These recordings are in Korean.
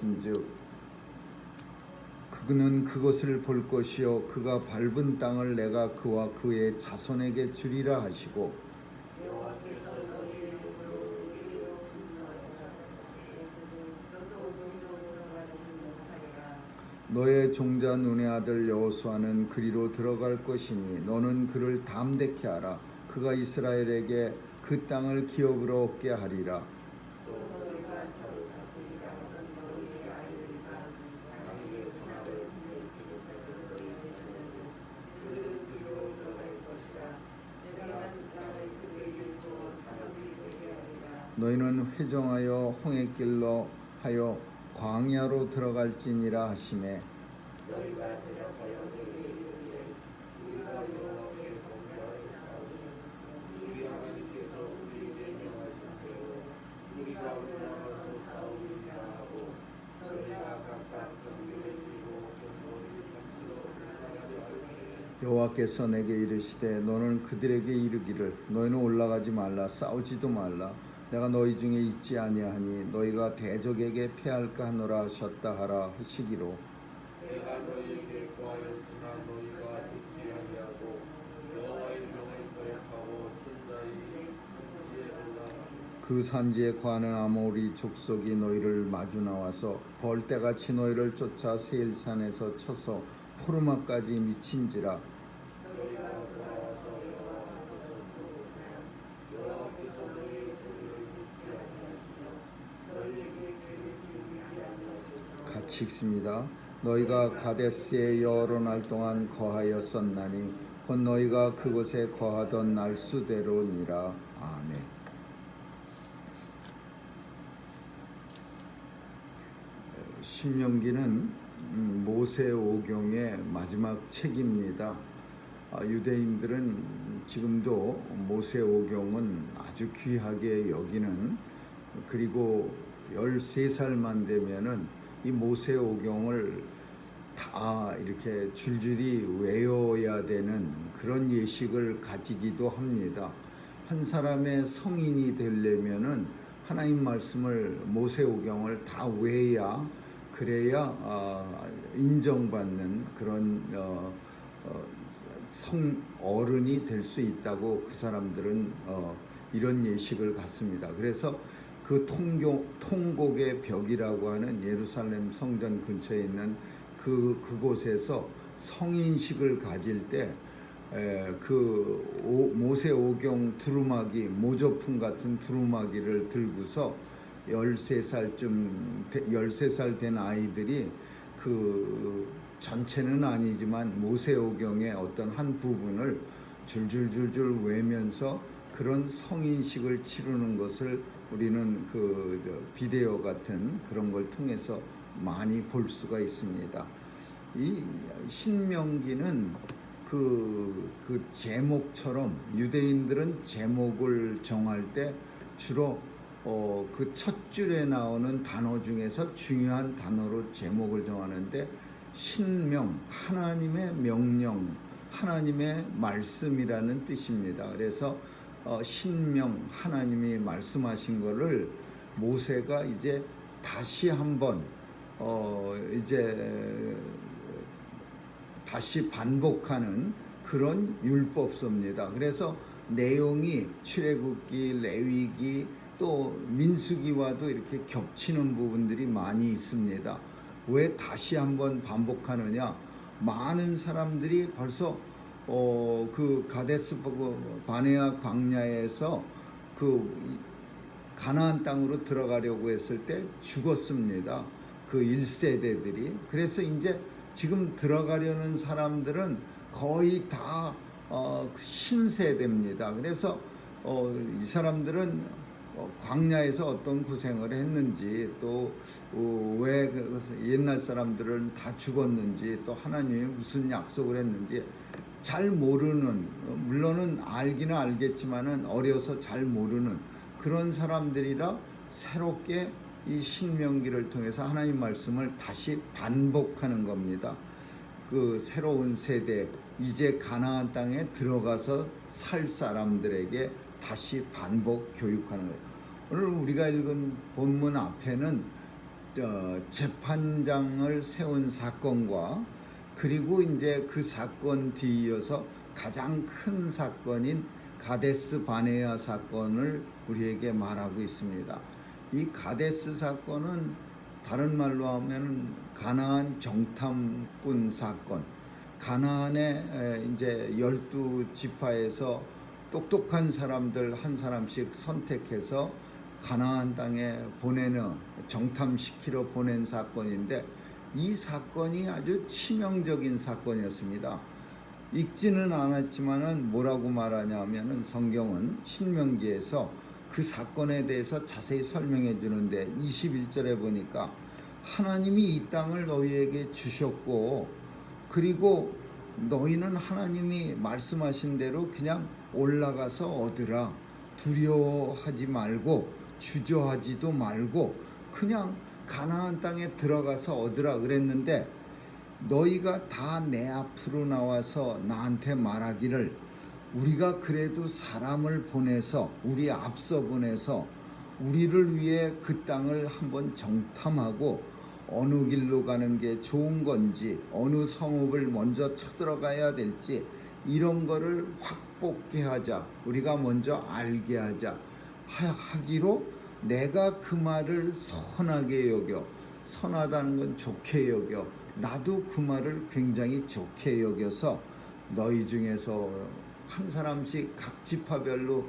하였은즉 그는 그것을 볼 것이요 그가 밟은 땅을 내가 그와 그의 자손에게 주리라 하시고 너의 종자 눈의 아들 여호수아는 그리로 들어갈 것이니 너는 그를 담대케 하라. 그가 이스라엘에게 그 땅을 기업으로 얻게 하리라. 너희는 회정하여 홍해길로 하여 광야로 들어갈지니라 하시매 여호와께서 내게 이르시되 너는 그들에게 이르기를 너희는 올라가지 말라 싸우지도 말라 내가 너희 중에 있지 아니하니 너희가 대적에게 패할까 하노라 하셨다 하라 하시기로 내가 너희에게 구하였으나 너희가 듣지 아니하고 여호와의 명을 거역하고 천자의 산지에 올라가고 그 산지에 거하는 아모리 족속이 너희를 마주 나와서 벌떼같이 너희를 쫓아 세일산에서 쳐서 호르마까지 미친지라 같이 읽습니다. 너희가 가데스에 여러 날 동안 거하였었나니 곧 너희가 그곳에 거하던 날 수대로니라. 아멘. 신명기는 모세오경의 마지막 책입니다. 유대인들은 지금도 모세오경은 아주 귀하게 여기는, 그리고 13살만 되면은 이 모세오경을 다 이렇게 줄줄이 외워야 되는 그런 예식을 가지기도 합니다. 한 사람의 성인이 되려면은 하나님 말씀을 모세오경을 다 외야 그래야 인정받는 그런 성 어른이 될 수 있다고 그 사람들은 이런 예식을 갖습니다. 그래서 그 통곡의 벽이라고 하는 예루살렘 성전 근처에 있는 그곳에서 성인식을 가질 때 그 모세오경 두루마기, 모조품 같은 두루마기를 들고서 13살 된 아이들이 그 전체는 아니지만 모세오경의 어떤 한 부분을 줄줄줄줄 외면서 그런 성인식을 치르는 것을 우리는 그 비디오 같은 그런 걸 통해서 많이 볼 수가 있습니다. 이 신명기는 그 제목처럼 유대인들은 제목을 정할 때 주로 그 첫 줄에 나오는 단어 중에서 중요한 단어로 제목을 정하는데 신명, 하나님의 명령, 하나님의 말씀이라는 뜻입니다. 그래서 신명, 하나님이 말씀하신 거를 모세가 이제 다시 한번 이제 다시 반복하는 그런 율법서입니다. 그래서 내용이 출애굽기, 레위기, 또 민수기와도 이렇게 겹치는 부분들이 많이 있습니다. 왜 다시 한번 반복하느냐? 많은 사람들이 벌써 그 가데스 바네아 광야에서 그 가나안 땅으로 들어가려고 했을 때 죽었습니다. 그 1세대들이. 그래서 이제 지금 들어가려는 사람들은 거의 다 신세대입니다. 그래서 이 사람들은 광야에서 어떤 고생을 했는지, 또 왜 옛날 사람들은 다 죽었는지, 또 하나님이 무슨 약속을 했는지 잘 모르는, 물론은 알기는 알겠지만은 어려서 잘 모르는 그런 사람들이라 새롭게 이 신명기를 통해서 하나님 말씀을 다시 반복하는 겁니다. 그 새로운 세대, 이제 가나안 땅에 들어가서 살 사람들에게 다시 반복 교육하는 거예요. 오늘 우리가 읽은 본문 앞에는 재판장을 세운 사건과 그리고 이제 그 사건 뒤이어서 가장 큰 사건인 가데스 바네아 사건을 우리에게 말하고 있습니다. 이 가데스 사건은 다른 말로 하면 가나안 정탐꾼 사건. 가나안의 이제 12지파에서 똑똑한 사람들 한 사람씩 선택해서 가나안 땅에 보내는 정탐시키러 보낸 사건인데 이 사건이 아주 치명적인 사건이었습니다. 읽지는 않았지만은 뭐라고 말하냐면은 성경은 신명기에서 그 사건에 대해서 자세히 설명해 주는데 21절에 보니까 하나님이 이 땅을 너희에게 주셨고 그리고 너희는 하나님이 말씀하신 대로 그냥 올라가서 얻으라. 두려워하지 말고 주저하지도 말고 그냥 가나안 땅에 들어가서 얻으라 그랬는데 너희가 다 내 앞으로 나와서 나한테 말하기를 우리가 그래도 사람을 보내서 우리 앞서 보내서 우리를 위해 그 땅을 한번 정탐하고 어느 길로 가는 게 좋은 건지 어느 성읍을 먼저 쳐들어가야 될지 이런 거를 확보케 하자. 우리가 먼저 알게 하자 하기로 내가 그 말을 선하게 여겨. 선하다는 건 좋게 여겨. 나도 그 말을 굉장히 좋게 여겨서 너희 중에서 한 사람씩 각 지파별로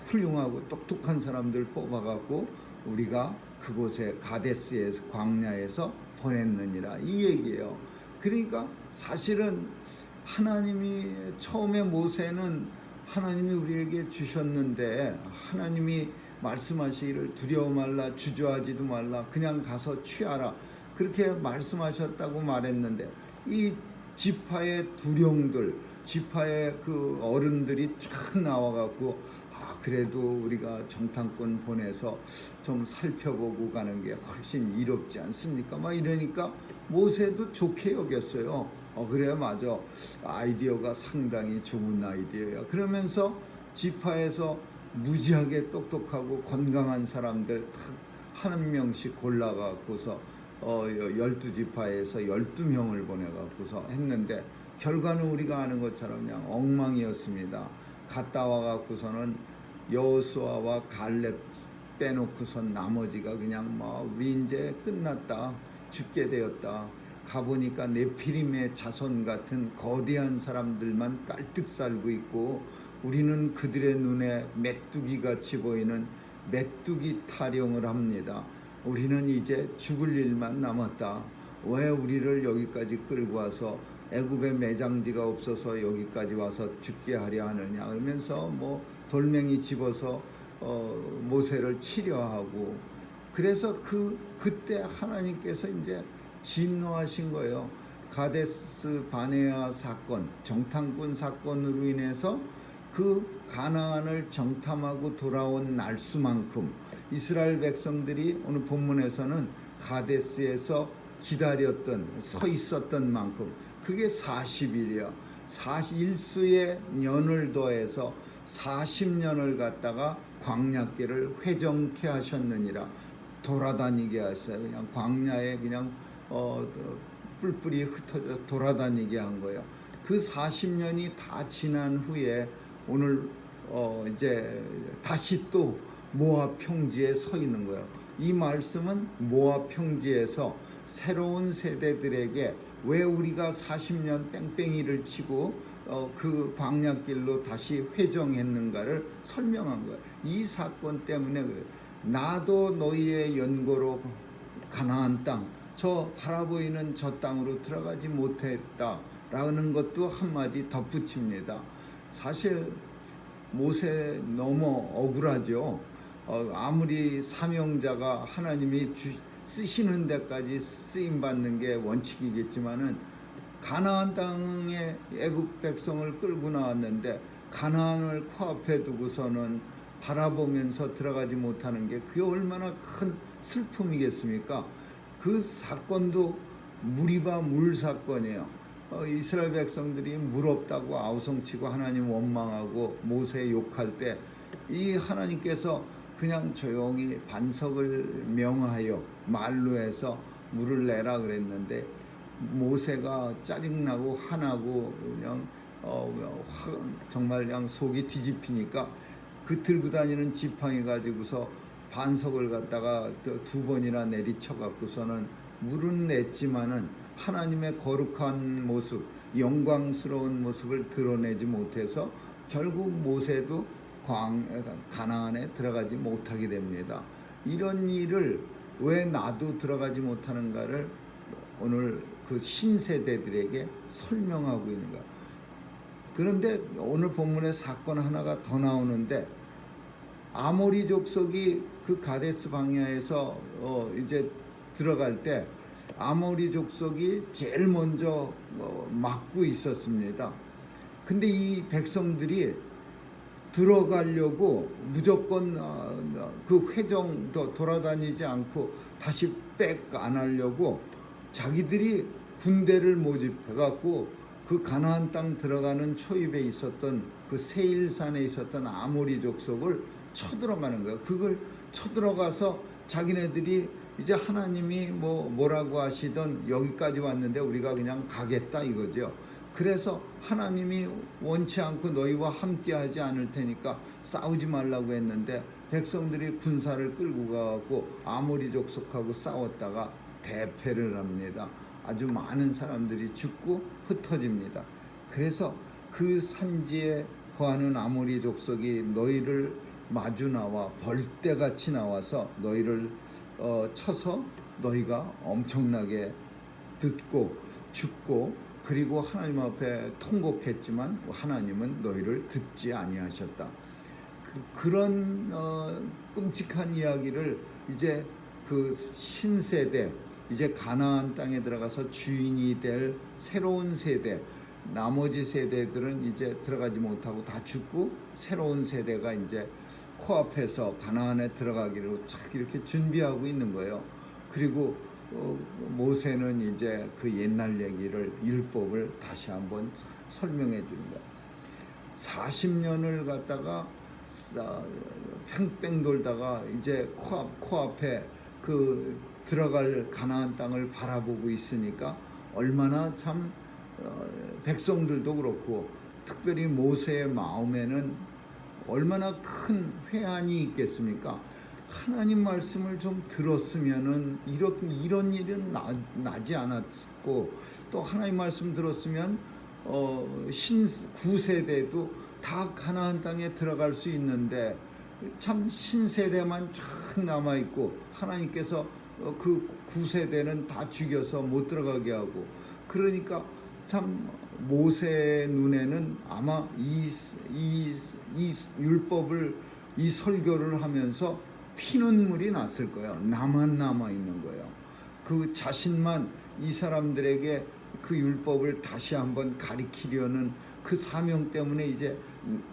훌륭하고 똑똑한 사람들 뽑아갖고 우리가 그곳에 가데스에서 광야에서 보냈느니라 이 얘기예요. 그러니까 사실은 하나님이 처음에 모세는 하나님이 우리에게 주셨는데 하나님이 말씀하시기를 두려워 말라 주저하지도 말라 그냥 가서 취하라 그렇게 말씀하셨다고 말했는데 이 지파의 두령들 지파의 그 어른들이 쫙 나와갖고 그래도 우리가 정탐꾼 보내서 좀 살펴보고 가는 게 훨씬 이롭지 않습니까? 막 이러니까 모세도 좋게 여겼어요. 그래 맞아 아이디어가 상당히 좋은 아이디어야. 그러면서 지파에서 무지하게 똑똑하고 건강한 사람들 한 명씩 골라갖고서 12지파에서 12명을 보내갖고서 했는데 결과는 우리가 아는 것처럼 그냥 엉망이었습니다. 갔다 와갖고서는 여호수아와 갈렙 빼놓고선 나머지가 그냥 우리 이제 끝났다 죽게 되었다. 가보니까 네피림의 자손 같은 거대한 사람들만 깔뜩 살고 있고 우리는 그들의 눈에 메뚜기 같이 보이는 메뚜기 타령을 합니다. 우리는 이제 죽을 일만 남았다. 왜 우리를 여기까지 끌고 와서 애굽에 매장지가 없어서 여기까지 와서 죽게 하려 하느냐 그러면서 돌멩이 집어서 모세를 치려하고 그래서 그때 하나님께서 이제 진노하신 거예요. 가데스 바네아 사건 정탐꾼 사건으로 인해서 그 가나안을 정탐하고 돌아온 날수만큼 이스라엘 백성들이 오늘 본문에서는 가데스에서 기다렸던 서 있었던 만큼 그게 40일이야. 41수의 년을 더해서 40년을 갖다가 광야길을 회정케 하셨느니라. 돌아다니게 하셔요. 그냥 광야에 그냥 뿔뿔이 흩어져 돌아다니게 한 거예요. 그 40년이 다 지난 후에 오늘 이제 다시 또 모압 평지에 서 있는 거예요. 이 말씀은 모압 평지에서 새로운 세대들에게 왜 우리가 40년 뺑뺑이를 치고 그 광야길로 다시 회정했는가를 설명한 거예요. 이 사건 때문에 그래요. 나도 너희의 연고로 가나안 땅, 저 바라보이는 저 땅으로 들어가지 못했다라는 것도 한마디 덧붙입니다. 사실 모세 너무 억울하죠. 아무리 사명자가 하나님이 쓰시는 데까지 쓰임 받는 게 원칙이겠지만은 가나안 땅에 애굽 백성을 끌고 나왔는데 가나안을 코앞에 두고서는 바라보면서 들어가지 못하는 게 그게 얼마나 큰 슬픔이겠습니까? 그 사건도 무리바 물 사건이에요. 이스라엘 백성들이 물 없다고 아우성치고 하나님 원망하고 모세 욕할 때 이 하나님께서 그냥 조용히 반석을 명하여 말로 해서 물을 내라 그랬는데 모세가 짜증나고 화나고 그냥 정말 그냥 속이 뒤집히니까 그 들고 다니는 지팡이 가지고서 반석을 갖다가 두 번이나 내리쳐 갖고서는 물은 냈지만은 하나님의 거룩한 모습, 영광스러운 모습을 드러내지 못해서 결국 모세도 가나안에 들어가지 못하게 됩니다. 이런 일을 왜 나도 들어가지 못하는가를 오늘 그 신세대들에게 설명하고 있는 거야. 그런데 오늘 본문에 사건 하나가 더 나오는데 아모리 족속이 그 가데스 방야에서 이제 들어갈 때 아모리 족속이 제일 먼저 막고 있었습니다. 근데 이 백성들이 들어가려고 무조건 그 회정도 돌아다니지 않고 다시 백 안 하려고 자기들이 군대를 모집해 갖고 그 가나안 땅 들어가는 초입에 있었던 그 세일산에 있었던 아모리 족속을 쳐들어가는 거예요. 그걸 쳐들어가서 자기네들이 이제 하나님이 뭐라고 하시던 여기까지 왔는데 우리가 그냥 가겠다 이거죠. 그래서 하나님이 원치 않고 너희와 함께하지 않을 테니까 싸우지 말라고 했는데 백성들이 군사를 끌고 가고 아모리 족속하고 싸웠다가 대패를 합니다. 아주 많은 사람들이 죽고 흩어집니다. 그래서 그 산지에 거하는 아모리 족속이 너희를 마주 나와 벌떼같이 나와서 너희를 쳐서 너희가 엄청나게 듣고 죽고 그리고 하나님 앞에 통곡했지만 하나님은 너희를 듣지 아니하셨다. 그런 끔찍한 이야기를 이제 그 신세대 이제 가나안 땅에 들어가서 주인이 될 새로운 세대, 나머지 세대들은 이제 들어가지 못하고 다 죽고 새로운 세대가 이제 코앞에서 가나안에 들어가기로 착 이렇게 준비하고 있는 거예요. 그리고 모세는 이제 그 옛날 얘기를 율법을 다시 한번 설명해 주는 거예요. 40년을 갖다가 팽팽 돌다가 이제 코앞에 그 들어갈 가나안 땅을 바라보고 있으니까 얼마나 참 백성들도 그렇고 특별히 모세의 마음에는 얼마나 큰 회한이 있겠습니까? 하나님 말씀을 좀 들었으면은 이런 일은 나지 않았고 또 하나님 말씀 들었으면 구세대도 다 가나안 땅에 들어갈 수 있는데 참 신세대만 쫙 남아 있고 하나님께서 그 구세대는 다 죽여서 못 들어가게 하고 그러니까 참 모세의 눈에는 아마 이 율법을 이 설교를 하면서 피눈물이 났을 거예요. 나만 남아 있는 거예요. 그 자신만 이 사람들에게 그 율법을 다시 한번 가리키려는 그 사명 때문에 이제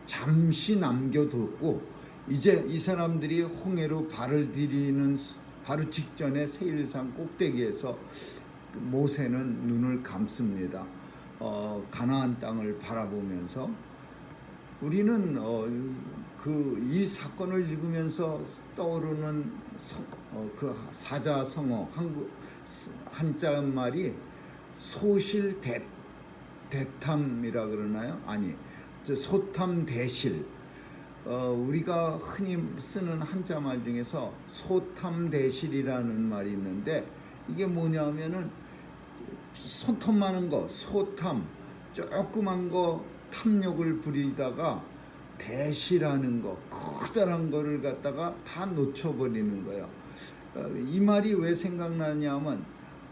잠시 남겨뒀고 이제 이 사람들이 홍해로 발을 디디는 바로 직전에 세일산 꼭대기에서 모세는 눈을 감습니다. 가나안 땅을 바라보면서 우리는 이 사건을 읽으면서 떠오르는 그 사자성어 한자 말이 소실대탐이라 그러나요? 아니, 소탐대실. 우리가 흔히 쓰는 한자 말 중에서 소탐대실이라는 말이 있는데 이게 뭐냐면은 소탐하는 거, 소탐, 조그만 거 탐욕을 부리다가 대실하는 거, 커다란 거를 갖다가 다 놓쳐버리는 거예요. 이 말이 왜 생각나냐면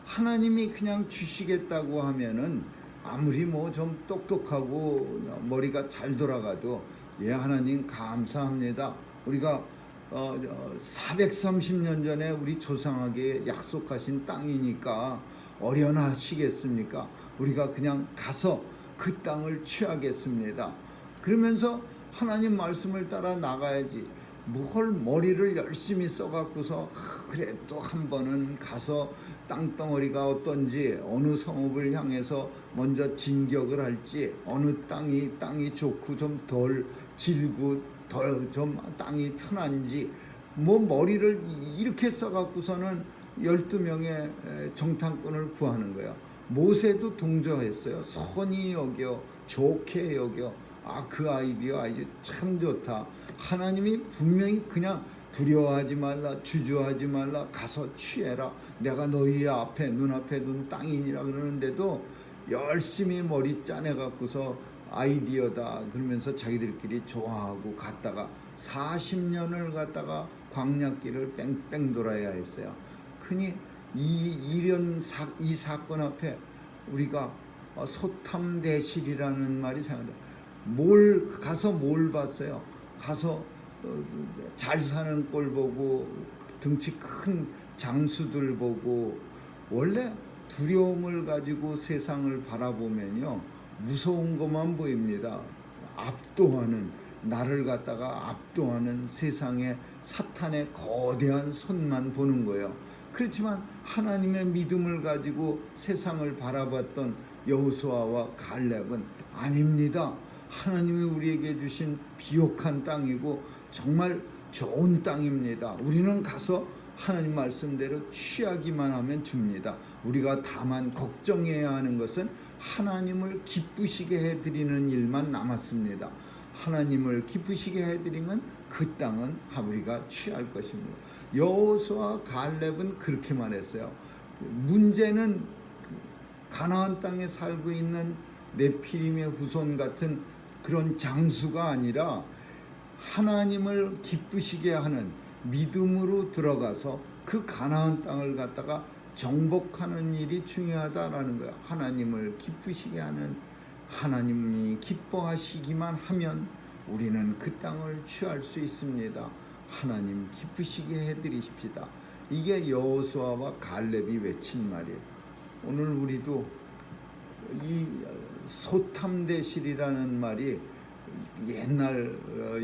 하나님이 그냥 주시겠다고 하면은 아무리 뭐 좀 똑똑하고 머리가 잘 돌아가도 예 하나님 감사합니다. 우리가 430년 전에 우리 조상에게 약속하신 땅이니까 어련하시겠습니까? 우리가 그냥 가서 그 땅을 취하겠습니다. 그러면서 하나님 말씀을 따라 나가야지. 뭘 머리를 열심히 써갖고서 그래 또 한 번은 가서 땅덩어리가 어떤지 어느 성읍을 향해서 먼저 진격을 할지 어느 땅이 좋고 좀 덜 질고 덜 좀 땅이 편한지 뭐 머리를 이렇게 써갖고서는 12명의 정탐꾼을 구하는 거야. 모세도 동조했어요. 선히 여겨, 좋게 여겨. 그 아이디어 아주 참 좋다. 하나님이 분명히 그냥 두려워하지 말라, 주저하지 말라, 가서 취해라. 내가 너희 앞에 눈앞에 둔 땅이니라 그러는데도 열심히 머리 짜내갖고서 아이디어다 그러면서 자기들끼리 좋아하고 갔다가 40년을 갔다가 광야길을 뺑뺑 돌아야 했어요. 그니 이 사건 앞에 우리가 소탐대실이라는 말이 생각나. 가서 뭘 봤어요? 가서 잘 사는 꼴 보고 등치 큰 장수들 보고. 원래 두려움을 가지고 세상을 바라보면요 무서운 것만 보입니다. 압도하는, 나를 갖다가 압도하는 세상의 사탄의 거대한 손만 보는 거예요. 그렇지만 하나님의 믿음을 가지고 세상을 바라봤던 여호수아와 갈렙은 아닙니다. 하나님이 우리에게 주신 비옥한 땅이고 정말 좋은 땅입니다. 우리는 가서 하나님 말씀대로 취하기만 하면 줍니다. 우리가 다만 걱정해야 하는 것은 하나님을 기쁘시게 해드리는 일만 남았습니다. 하나님을 기쁘시게 해드리면 그 땅은 우리가 취할 것입니다. 여호수아 갈렙은 그렇게 말했어요. 문제는 가나안 땅에 살고 있는 네피림의 후손 같은 그런 장수가 아니라 하나님을 기쁘시게 하는 믿음으로 들어가서 그 가나안 땅을 갖다가 정복하는 일이 중요하다라는 거야. 하나님을 기쁘시게 하는, 하나님이 기뻐하시기만 하면 우리는 그 땅을 취할 수 있습니다. 하나님 기쁘시게 해드리십시다. 이게 여호수아와 갈렙이 외친 말이에요. 오늘 우리도 이 소탐대실이라는 말이 옛날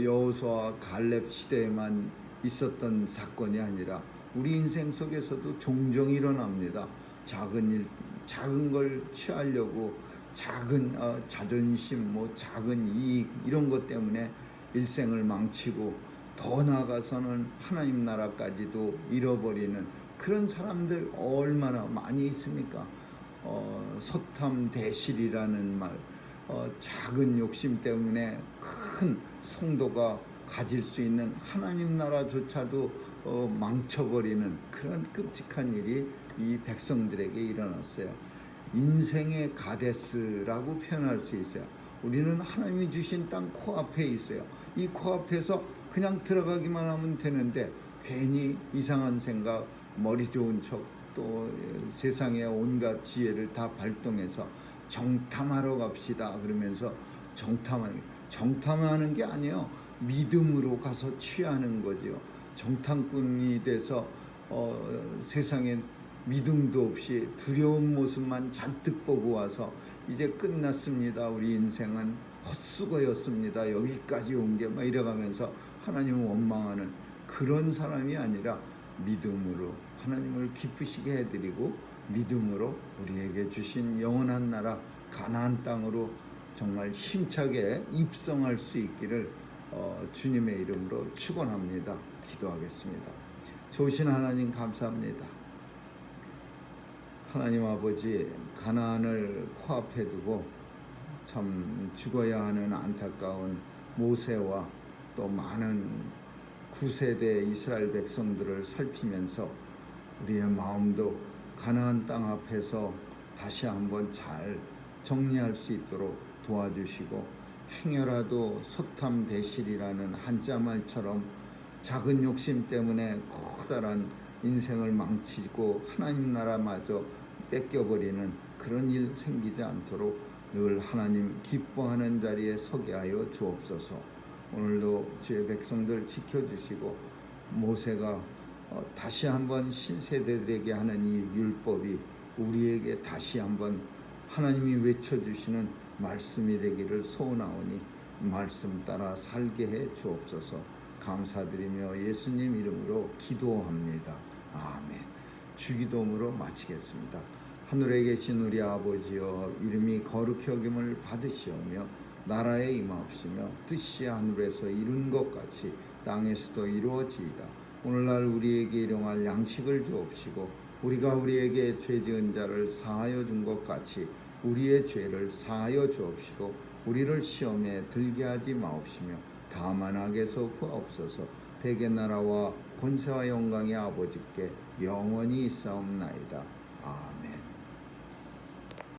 여호수아 갈렙 시대에만 있었던 사건이 아니라 우리 인생 속에서도 종종 일어납니다. 작은 걸 취하려고 작은 자존심, 작은 이익 이런 것 때문에 일생을 망치고 더 나아가서는 하나님 나라까지도 잃어버리는 그런 사람들 얼마나 많이 있습니까? 소탐대실이라는 말, 작은 욕심 때문에 큰 성도가 가질 수 있는 하나님 나라조차도 망쳐버리는 그런 끔찍한 일이 이 백성들에게 일어났어요. 인생의 가데스라고 표현할 수 있어요. 우리는 하나님이 주신 땅 코앞에 있어요. 이 코앞에서 그냥 들어가기만 하면 되는데 괜히 이상한 생각, 머리 좋은 척, 또 세상의 온갖 지혜를 다 발동해서 정탐하러 갑시다 그러면서 정탐하는 게 아니에요. 믿음으로 가서 취하는 거죠. 정탐꾼이 돼서 세상에 믿음도 없이 두려운 모습만 잔뜩 보고 와서 이제 끝났습니다. 우리 인생은 헛수고였습니다. 여기까지 온 게 막 이래가면서 하나님을 원망하는 그런 사람이 아니라 믿음으로 하나님을 기쁘시게 해드리고 믿음으로 우리에게 주신 영원한 나라 가나안 땅으로 정말 힘차게 입성할 수 있기를 주님의 이름으로 축원합니다. 기도하겠습니다. 좋으신 하나님 감사합니다. 하나님 아버지, 가나안을 코앞에 두고 참 죽어야 하는 안타까운 모세와 또 많은 9세대 이스라엘 백성들을 살피면서 우리의 마음도 가나안 땅 앞에서 다시 한번 잘 정리할 수 있도록 도와주시고, 행여라도 소탐대실이라는 한자말처럼 작은 욕심 때문에 커다란 인생을 망치고 하나님 나라마저 뺏겨버리는 그런 일 생기지 않도록 늘 하나님 기뻐하는 자리에 서게 하여 주옵소서. 오늘도 주의 백성들 지켜주시고 모세가 다시 한번 신세대들에게 하는 이 율법이 우리에게 다시 한번 하나님이 외쳐주시는 말씀이 되기를 소원하오니 말씀 따라 살게 해 주옵소서. 감사드리며 예수님 이름으로 기도합니다. 아멘. 주기도문으로 마치겠습니다. 하늘에 계신 우리 아버지여, 이름이 거룩히 여김을 받으시오며 나라에 임하옵시며 뜻이 하늘에서 이룬 것 같이 땅에서도 이루어지이다. 오늘날 우리에게 일용할 양식을 주옵시고 우리가 우리에게 죄 지은 자를 사하여 준 것 같이 우리의 죄를 사하여 주옵시고 우리를 시험에 들게 하지 마옵시며 다만 악에서 구하옵소서. 대개 나라와 권세와 영광의 아버지께 영원히 있사옵나이다. 아멘.